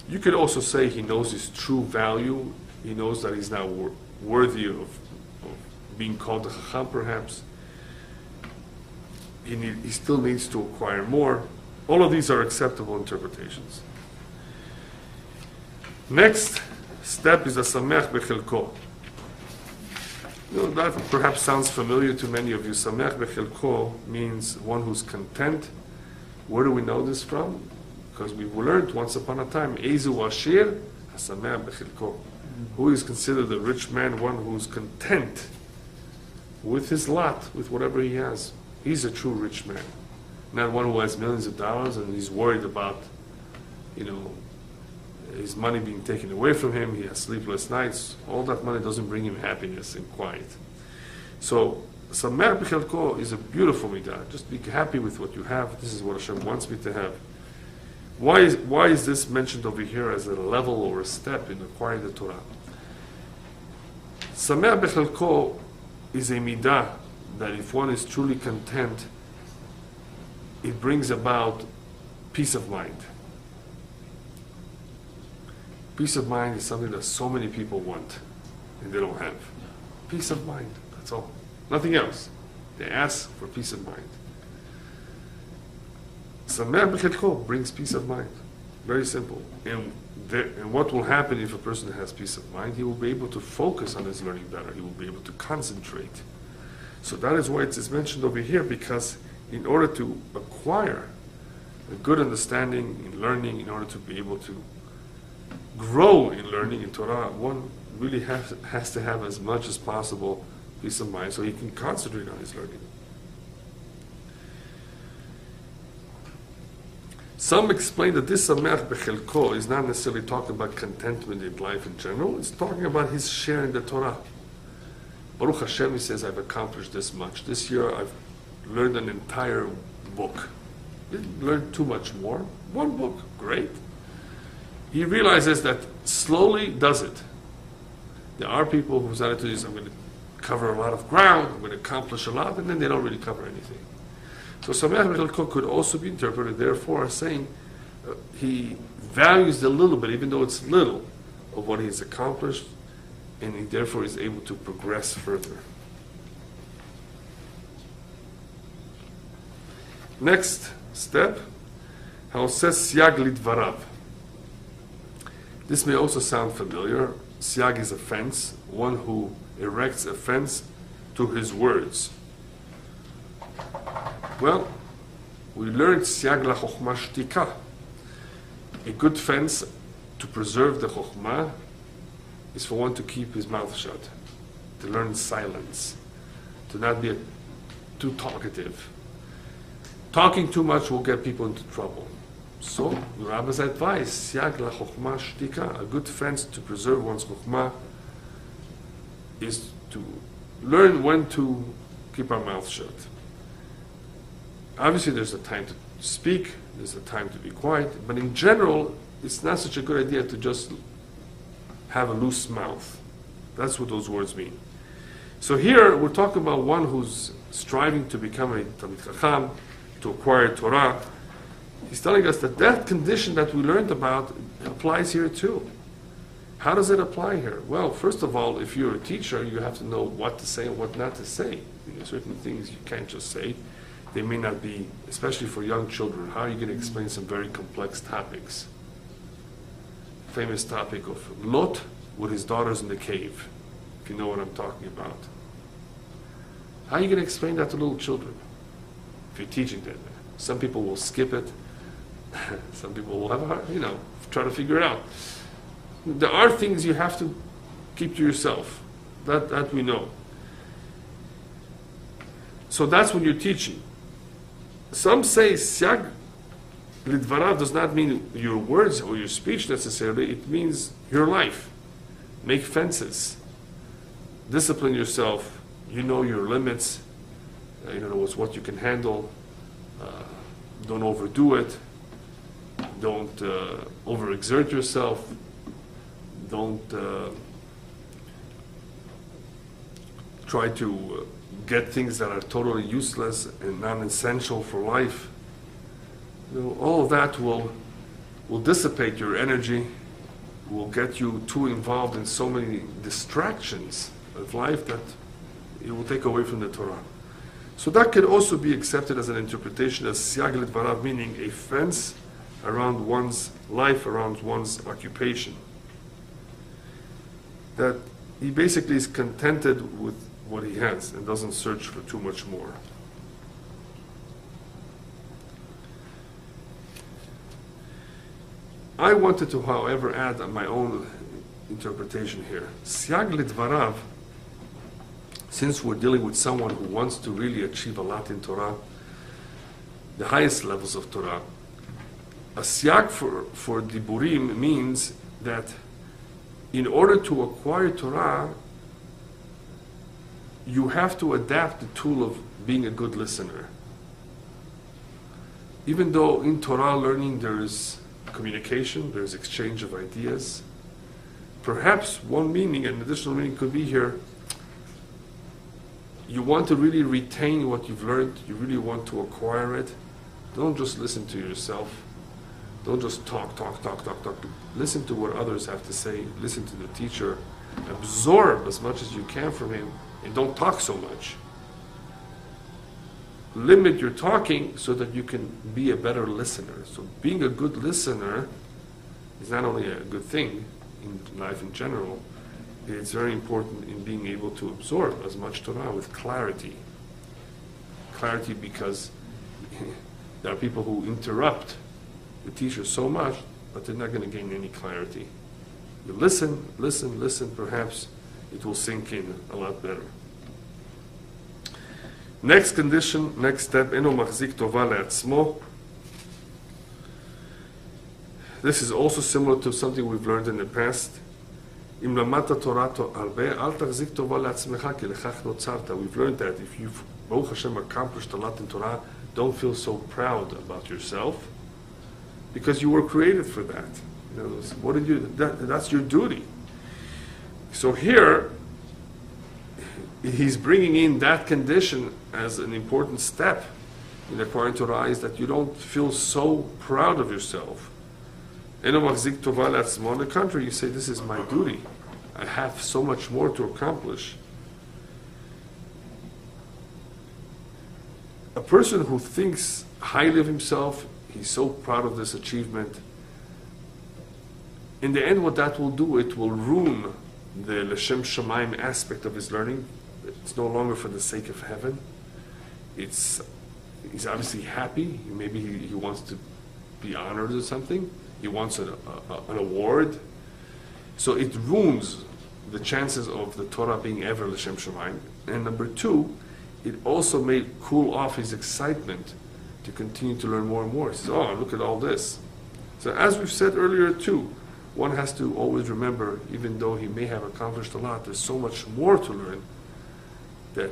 Speaker 1: You could also say he knows his true value, he knows that he's now worthy of being called a chacham perhaps. He still needs to acquire more. All of these are acceptable interpretations. Next step is a samech bechelko. You know, that perhaps sounds familiar to many of you. Samech bechelko means one who's content. Where do we know this from? Because we learned once upon a time, Ezu Ashir, Samech bechelko. Who is considered a rich man? One who's content with his lot, with whatever he has. He's a true rich man. Not one who has millions of dollars and he's worried about, you know, his money being taken away from him, he has sleepless nights. All that money doesn't bring him happiness and quiet. So, Samer B'Chelko is a beautiful midah. Just be happy with what you have. This is what Hashem wants me to have. Why is this mentioned over here as a level or a step in acquiring the Torah? Samer B'Chelko is a midah that if one is truly content, it brings about peace of mind. Peace of mind is something that so many people want and they don't have. Peace of mind, that's all. Nothing else. They ask for peace of mind. Samer B'Chelko brings peace of mind. Very simple. And what will happen if a person has peace of mind? He will be able to focus on his learning better. He will be able to concentrate. So that is why it is mentioned over here, because in order to acquire a good understanding in learning, in order to be able to grow in learning in Torah, one really has to have as much as possible peace of mind, so he can concentrate on his learning. Some explain that this Sameach Bechelko is not necessarily talking about contentment in life in general, it's talking about his share in the Torah. Baruch Hashem, he says, I've accomplished this much. This year I've learned an entire book. Didn't learn too much more. One book, great. He realizes that slowly does it. There are people whose attitude is, I'm going to cover a lot of ground, I'm going to accomplish a lot, and then they don't really cover anything. So Sameach Bechelko could also be interpreted, therefore, as saying he values the little bit, even though it's little, of what he's accomplished, and he therefore is able to progress further. Next step, how it says Siag Lidvarav. This may also sound familiar. Siag is a fence, one who erects a fence to his words. Well, we learned Siag la Chochma Shtika. A good fence to preserve the Chochmah is for one to keep his mouth shut, to learn silence, to not be too talkative. Talking too much will get people into trouble. So, the Rabbi's advice, Siag la Chochma Shtika, a good fence to preserve one's Chochmah, is to learn when to keep our mouth shut. Obviously, there's a time to speak, there's a time to be quiet, but in general, it's not such a good idea to just have a loose mouth. That's what those words mean. So here, we're talking about one who's striving to become a Talmid Chacham, to acquire Torah. He's telling us that that condition that we learned about applies here too. How does it apply here? Well, first of all, if you're a teacher, you have to know what to say and what not to say. There are certain things you can't just say. They may not be, especially for young children, how are you going to explain some very complex topics? Famous topic of Lot with his daughters in the cave, if you know what I'm talking about. How are you going to explain that to little children if you're teaching them? Some people will skip it. Some people will have a hard, try to figure it out. There are things you have to keep to yourself. That we know. So that's when you're teaching. Some say Siag Lidvarav does not mean your words or your speech necessarily. It means your life. Make fences. Discipline yourself. You know your limits. In other words, what you can handle. Don't overdo it. Don't overexert yourself. Don't try to get things that are totally useless and non-essential for life. All of that will dissipate your energy, will get you too involved in so many distractions of life that it will take away from the Torah. So that could also be accepted as an interpretation as Siag Lidvarav, meaning a fence around one's life, around one's occupation. That he basically is contented with what he has and doesn't search for too much more. I wanted to, however, add my own interpretation here. Siag Lidvarav, since we're dealing with someone who wants to really achieve a lot in Torah, the highest levels of Torah, a siag for diburim means that in order to acquire Torah, you have to adapt the tool of being a good listener. Even though in Torah learning there is communication, there is exchange of ideas, perhaps one meaning, an additional meaning could be here, you want to really retain what you've learned, you really want to acquire it. Don't just listen to yourself. Don't just talk. Listen to what others have to say. Listen to the teacher. Absorb as much as you can from him, and don't talk so much. Limit your talking so that you can be a better listener. So being a good listener is not only a good thing in life in general, it's very important in being able to absorb as much Torah with clarity. Clarity because there are people who interrupt the teacher so much, but they're not going to gain any clarity. You listen, perhaps it will sink in a lot better. Next condition, next step, Eno Machzik Tova Le'atzmo. This is also similar to something we've learned in the past. Im lamata Torato arbe, al tachzik tova le'atzmecha ki lechach notzarta. We've learned that if you've, Baruch Hashem, accomplished a lot in Torah, don't feel so proud about yourself, because you were created for that. You know, what did you? That's your duty. So here, he's bringing in that condition as an important step in acquiring Torah, is that you don't feel so proud of yourself. On the contrary, you say, this is my duty. I have so much more to accomplish. A person who thinks highly of himself, he's so proud of this achievement, in the end what that will do, it will ruin the L'Shem Shamayim aspect of his learning. It's no longer for the sake of heaven. He's obviously happy. Maybe he wants to be honored or something. He wants an award. So it ruins the chances of the Torah being ever L'Shem Shamayim. And number two, it also may cool off his excitement to continue to learn more and more. He says, oh, look at all this. So as we've said earlier too, one has to always remember, even though he may have accomplished a lot, there's so much more to learn, that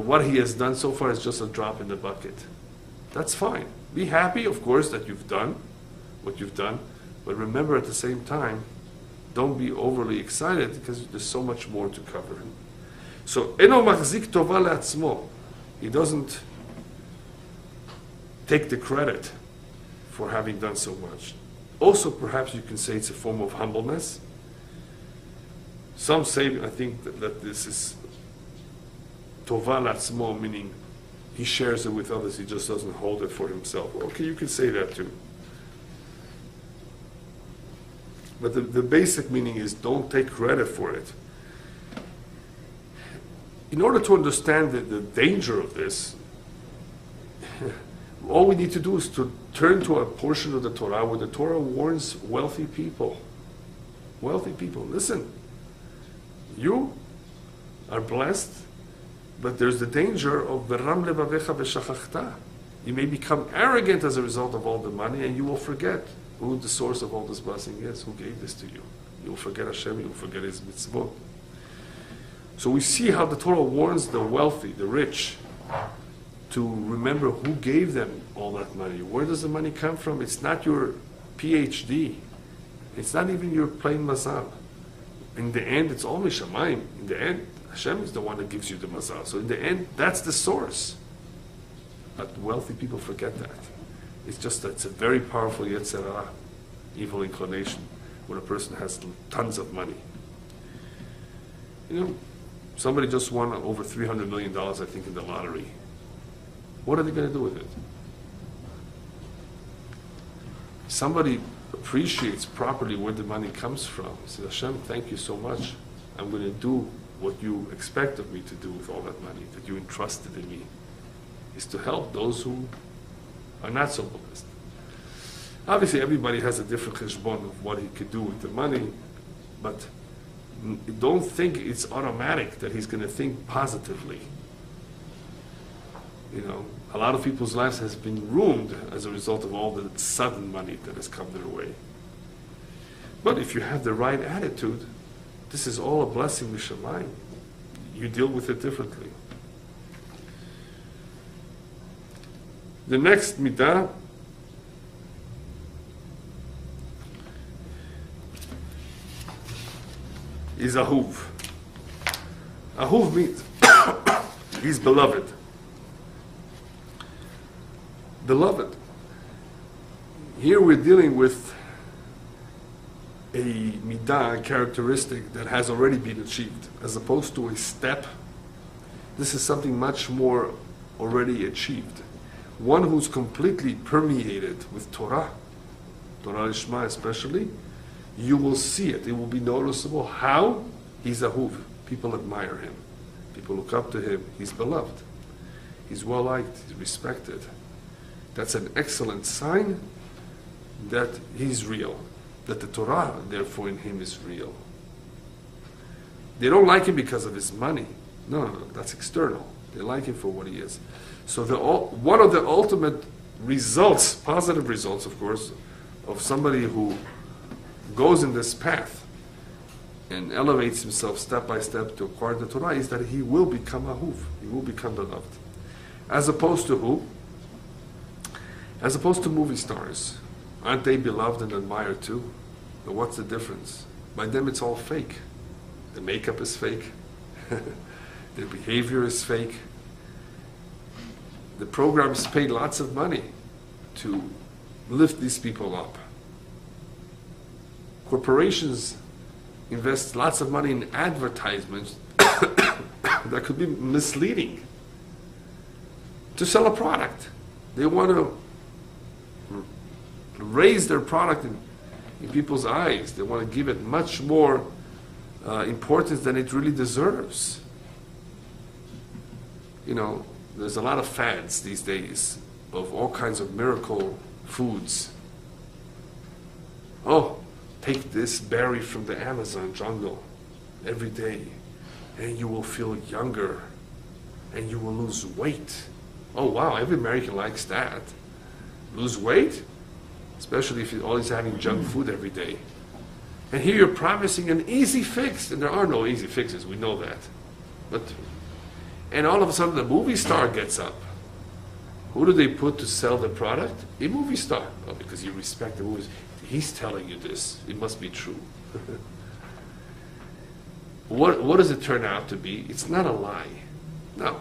Speaker 1: what he has done so far is just a drop in the bucket. That's fine. Be happy, of course, that you've done what you've done, but remember at the same time, don't be overly excited, because there's so much more to cover. So, Eno Machzik Tova Le'atzmo. He doesn't take the credit for having done so much. Also, perhaps you can say it's a form of humbleness. Some say, I think, that this is Tova Le'atzmo, meaning he shares it with others, he just doesn't hold it for himself. Okay, you can say that too. But the basic meaning is, don't take credit for it. In order to understand the danger of this, all we need to do is to turn to a portion of the Torah where the Torah warns wealthy people. Wealthy people, listen, you are blessed, but there's the danger of Veram levavecha v'shachachta. You may become arrogant as a result of all the money, and you will forget who the source of all this blessing is, who gave this to you. You'll forget Hashem, you'll forget His mitzvot. So we see how the Torah warns the wealthy, the rich, to remember who gave them all that money. Where does the money come from? It's not your PhD. It's not even your plain mazal. In the end, it's all mishamayim. In the end, Hashem is the one that gives you the mazal. So in the end, that's the source. But wealthy people forget that. It's just that it's a very powerful yetzer hara, evil inclination, when a person has tons of money. You know, somebody just won over $300 million, I think, in the lottery. What are they going to do with it? Somebody appreciates properly where the money comes from. Says, Hashem, thank you so much. I'm going to do what you expect of me to do with all that money that you entrusted in me, is to help those who are not so blessed. Obviously, everybody has a different cheshbon of what he could do with the money, but don't think it's automatic that he's going to think positively. You know, a lot of people's lives has been ruined as a result of all the sudden money that has come their way. But if you have the right attitude, this is all a blessing, mishamayim. You deal with it differently. The next midah is ahuv. Ahuv means he's beloved. Beloved. Here we're dealing with a midah, a characteristic that has already been achieved, as opposed to a step. This is something much more already achieved. One who's completely permeated with Torah, Torah Lishma especially, you will see it. It will be noticeable how he's ahuv. People admire him. People look up to him. He's beloved. He's well liked. He's respected. That's an excellent sign that he's real. That the Torah, therefore, in him is real. They don't like him because of his money. No, that's external. They like him for what he is. So one of the ultimate results, positive results, of course, of somebody who goes in this path and elevates himself step by step to acquire the Torah is that he will become ahuv. He will become beloved. As opposed to who? As opposed to movie stars. Aren't they beloved and admired too? But what's the difference? By them it's all fake. The makeup is fake. Their behavior is fake. The programs pay lots of money to lift these people up. Corporations invest lots of money in advertisements that could be misleading to sell a product. They want to raise their product in people's eyes. They want to give it much more importance than it really deserves. You know, there's a lot of fads these days of all kinds of miracle foods. Oh, take this berry from the Amazon jungle every day, and you will feel younger, and you will lose weight. Oh wow, every American likes that. Lose weight? Especially if you're always having junk food every day. And here you're promising an easy fix, and there are no easy fixes, we know that. And all of a sudden the movie star gets up. Who do they put to sell the product? A movie star. Oh, because you respect the movies. He's telling you this. It must be true. What does it turn out to be? It's not a lie. No.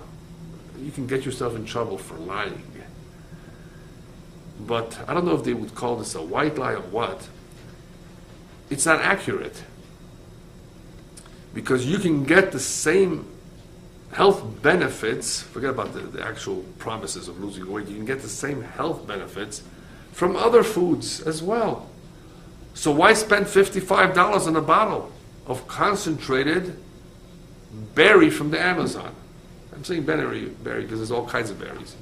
Speaker 1: You can get yourself in trouble for lying. But I don't know if they would call this a white lie or what. It's not accurate. Because you can get the same health benefits, forget about the actual promises of losing weight, you can get the same health benefits from other foods as well. So why spend $55 on a bottle of concentrated berry from the Amazon? I'm saying berry because there's all kinds of berries.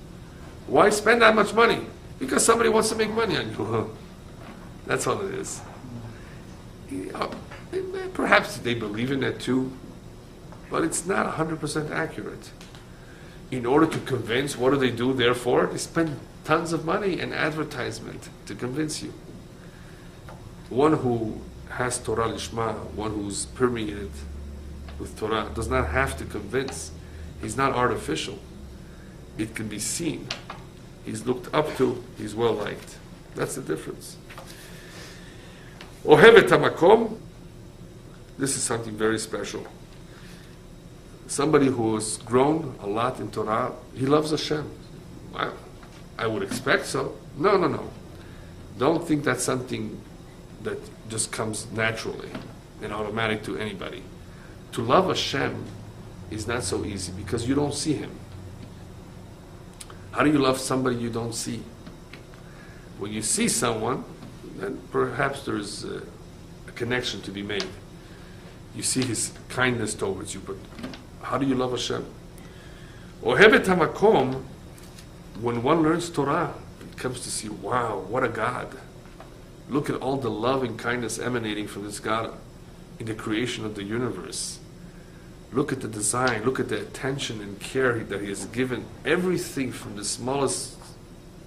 Speaker 1: Why spend that much money? Because somebody wants to make money on you. That's all it is. Perhaps they believe in it too, but it's not 100% accurate. In order to convince, what do? Therefore, they spend tons of money in advertisement to convince you. One who has Torah Lishma, one who's permeated with Torah, does not have to convince. He's not artificial. It can be seen. He's looked up to, he's well liked. That's the difference. Ohevet hamakom, this is something very special. Somebody who has grown a lot in Torah, he loves Hashem. I would expect so. No. Don't think that's something that just comes naturally and automatic to anybody. To love Hashem is not so easy because you don't see Him. How do you love somebody you don't see? When you see someone, then perhaps there's a connection to be made. You see His kindness towards you, but how do you love Hashem? Ohevet hamakom, when one learns Torah, it comes to see, wow, what a God. Look at all the love and kindness emanating from this God in the creation of the universe. Look at the design, look at the attention and care that He has given everything from the smallest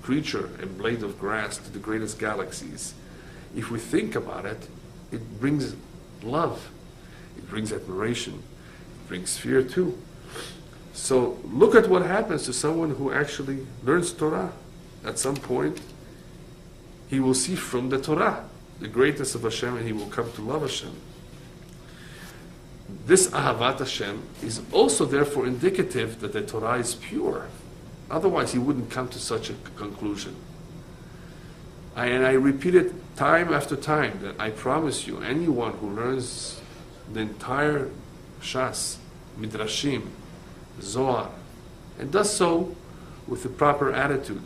Speaker 1: creature and blade of grass to the greatest galaxies. If we think about it, it brings love, it brings admiration, it brings fear too. So look at what happens to someone who actually learns Torah. At some point, he will see from the Torah the greatness of Hashem, and he will come to love Hashem. This Ahavat Hashem is also therefore indicative that the Torah is pure. Otherwise, he wouldn't come to such a conclusion. And I repeat it time after time that I promise you, anyone who learns the entire Shas, Midrashim, Zohar, and does so with the proper attitude,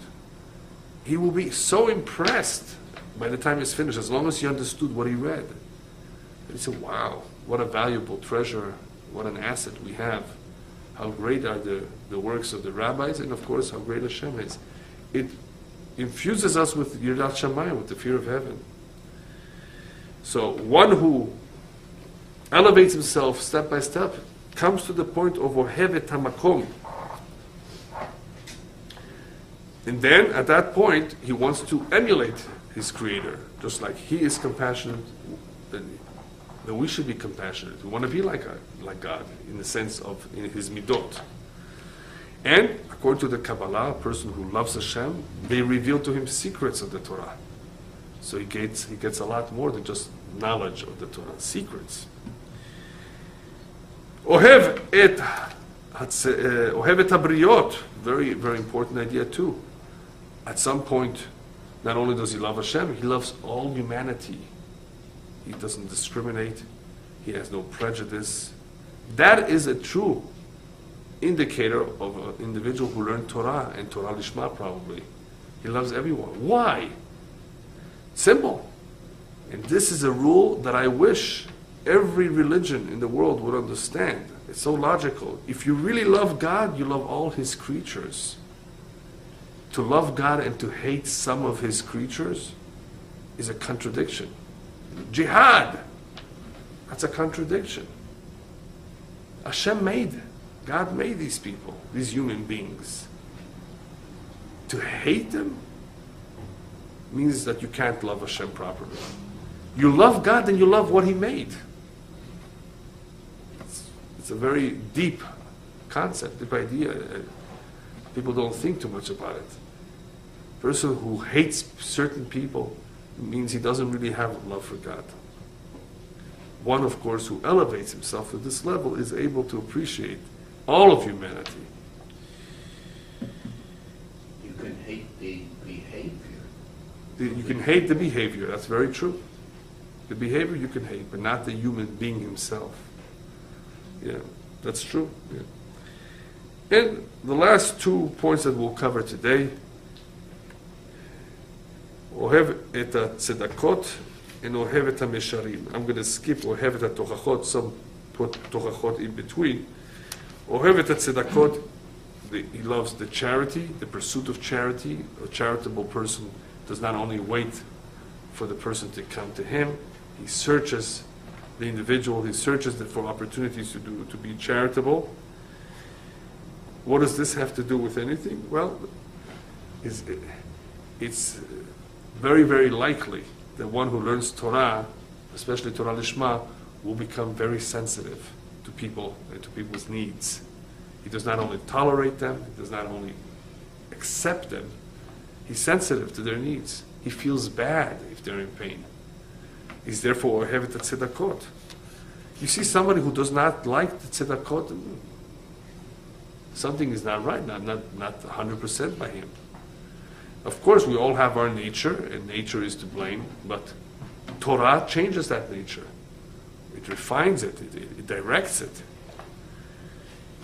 Speaker 1: he will be so impressed by the time he's finished, as long as he understood what he read. And he said, wow, what a valuable treasure, what an asset we have. How great are the works of the rabbis, and of course how great Hashem is. It infuses us with Yirat Shamayim, with the fear of heaven. So one who elevates himself step by step comes to the point of Ohevet hamakom, And then at that point, he wants to emulate his creator. Just like he is compassionate, then we should be compassionate. We want to be like God in the sense of in his midot. And according to the Kabbalah, a person who loves Hashem, they reveal to him secrets of the Torah. So he gets a lot more than just knowledge of the Torah, secrets. Ohev et habriot, very, very important idea too. At some point, not only does he love Hashem, he loves all humanity. He doesn't discriminate. He has no prejudice. That is a true indicator of an individual who learned Torah, and Torah Lishma probably. He loves everyone. Why? Simple. And this is a rule that I wish every religion in the world would understand. It's so logical. If you really love God, you love all his creatures. To love God and to hate some of his creatures is a contradiction. Jihad, that's a contradiction. God made these people, these human beings. To hate them means that you can't love Hashem properly. You love God, then you love what he made. It's a very deep concept, deep idea. People don't think too much about it. A person who hates certain people means he doesn't really have love for God. One, of course, who elevates himself to this level is able to appreciate all of humanity.
Speaker 2: You can hate the behavior.
Speaker 1: You can hate the behavior, that's very true. The behavior you can hate, but not the human being himself. Yeah, that's true. Yeah. And the last 2 points that we'll cover today, Ohev et tzedakot and Ohev et mesharim. I'm going to skip Ohev et tochachot, some put tochachot in between. Ohev et tzedakot, he loves the charity, the pursuit of charity. A charitable person does not only wait for the person to come to him, he searches the individual, he searches for opportunities to be charitable. What does this have to do with anything? Well, it's very, very likely that one who learns Torah, especially Torah Lishma, will become very sensitive to people and to people's needs. He does not only tolerate them, he does not only accept them, he's sensitive to their needs. He feels bad if they're in pain. He's therefore Ohev et tzedakot. You see somebody who does not like the tzedakot, something is not right, not 100% by him. Of course, we all have our nature, and nature is to blame, but Torah changes that nature. It refines it, it directs it.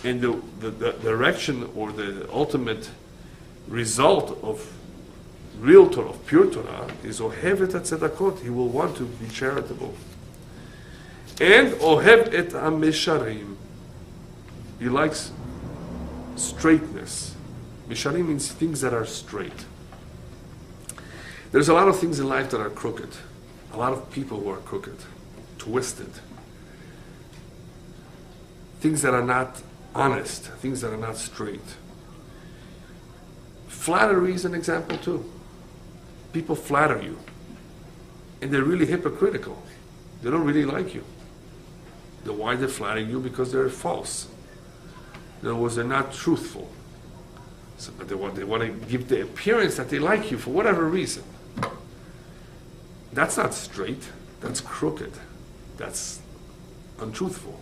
Speaker 1: And the direction or the ultimate result of real Torah, of pure Torah, is Ohev et tzedakot. He will want to be charitable. And Ohev et mesharim. He likes straightness. Mesharim means things that are straight. There's a lot of things in life that are crooked. A lot of people who are crooked, twisted. Things that are not honest, things that are not straight. Flattery is an example too. People flatter you, and they're really hypocritical. They don't really like you. Why they're flattering you? Because they're false. In other words, they're not truthful. So, but they want to give the appearance that they like you for whatever reason. That's not straight. That's crooked. That's untruthful.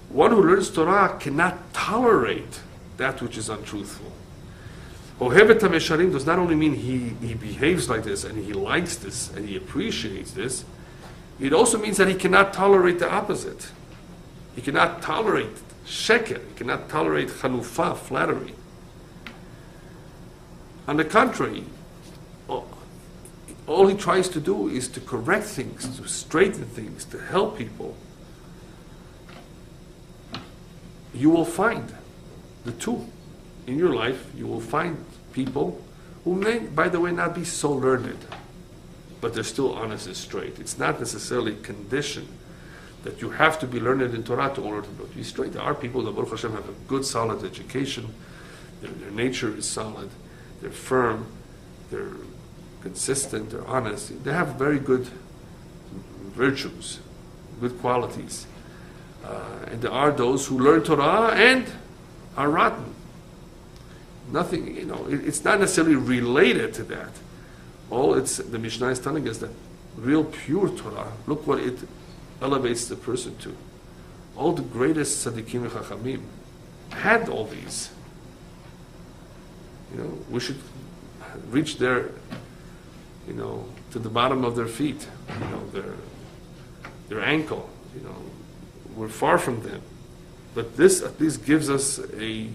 Speaker 1: One who learns Torah cannot tolerate that which is untruthful. Ohev et mesharim does not only mean he behaves like this and he likes this and he appreciates this, it also means that he cannot tolerate the opposite. He cannot tolerate sheker, he cannot tolerate chanufa, flattery. On the contrary, all he tries to do is to correct things, to straighten things, to help people. You will find the two in your life. You will find people who may, by the way, not be so learned, but they're still honest and straight. It's not necessarily conditioned that you have to be learned in Torah in order to be straight. There are people that, Baruch Hashem, have a good, solid education. Their nature is solid. They're firm. They're consistent. They're honest. They have very good virtues, good qualities. And there are those who learn Torah and are rotten. Nothing, it's not necessarily related to that. The Mishnah is telling us that real pure Torah, look what it elevates the person to. All the greatest tzaddikim and chachamim had all these. We should reach their, to the bottom of their feet, their ankle. We're far from them, but this at least gives us a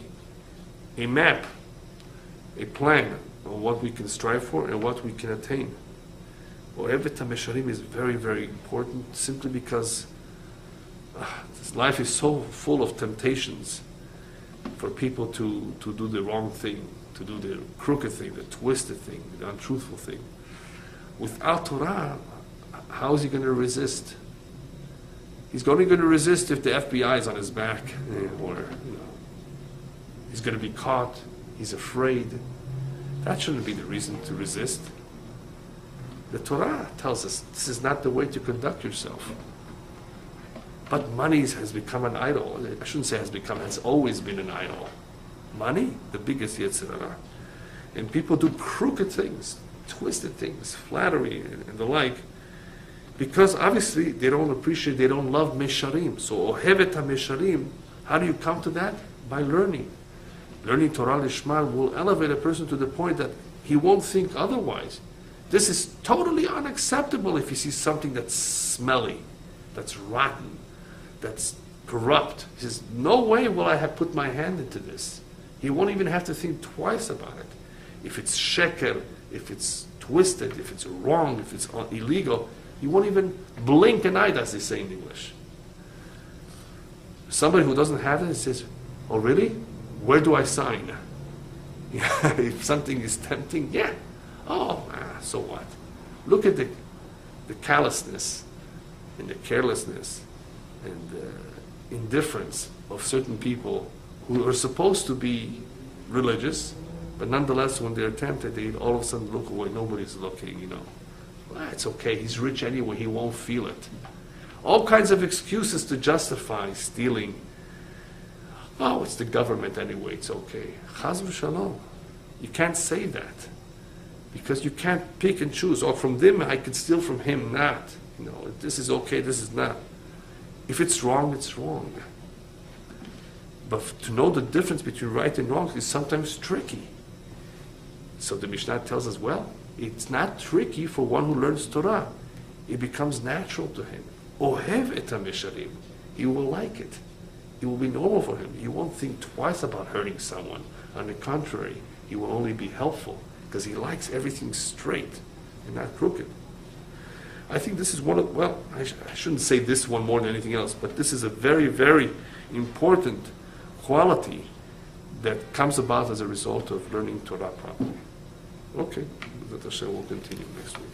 Speaker 1: map, a plan on what we can strive for and what we can attain. Ohevet HaMesharim is very, very important, simply because this life is so full of temptations for people to do the wrong thing, to do the crooked thing, the twisted thing, the untruthful thing. Without Torah, how is he going to resist? He's only going to resist if the FBI is on his back, or he's going to be caught. He's afraid. That shouldn't be the reason to resist. The Torah tells us this is not the way to conduct yourself. But money has become an idol. I shouldn't say has always been an idol. Money, the biggest Yetzirah. And people do crooked things, twisted things, flattery and the like, because obviously they don't appreciate, they don't love Mesharim. So Ohevet HaMesharim, how do you come to that? By learning. Learning Torah Lishma will elevate a person to the point that he won't think otherwise. This is totally unacceptable if he sees something that's smelly, that's rotten, that's corrupt. He says, no way will I have put my hand into this. He won't even have to think twice about it. If it's sheker, if it's twisted, if it's wrong, if it's illegal, he won't even blink an eye, as they say in English. Somebody who doesn't have it says, oh really? Where do I sign? If something is tempting, yeah. So what? Look at the callousness and the carelessness and the indifference of certain people who are supposed to be religious, but nonetheless, when they're tempted, they all of a sudden look away. Nobody's looking, It's okay. He's rich anyway. He won't feel it. All kinds of excuses to justify stealing. Oh, it's the government anyway. It's okay. Chaz v'shalom. You can't say that, because you can't pick and choose. Or from them, I could steal, from him not. This is okay. This is not. If it's wrong, it's wrong. But to know the difference between right and wrong is sometimes tricky. So the Mishnah tells us, well, it's not tricky for one who learns Torah. It becomes natural to him. Ohev et HaMesharim. He will like it. It will be normal for him. He won't think twice about hurting someone. On the contrary, he will only be helpful because he likes everything straight and not crooked. I think this is one of, I shouldn't say this one more than anything else, but this is a very, very important quality that comes about as a result of learning Torah properly. Okay, that Hashem will continue next week.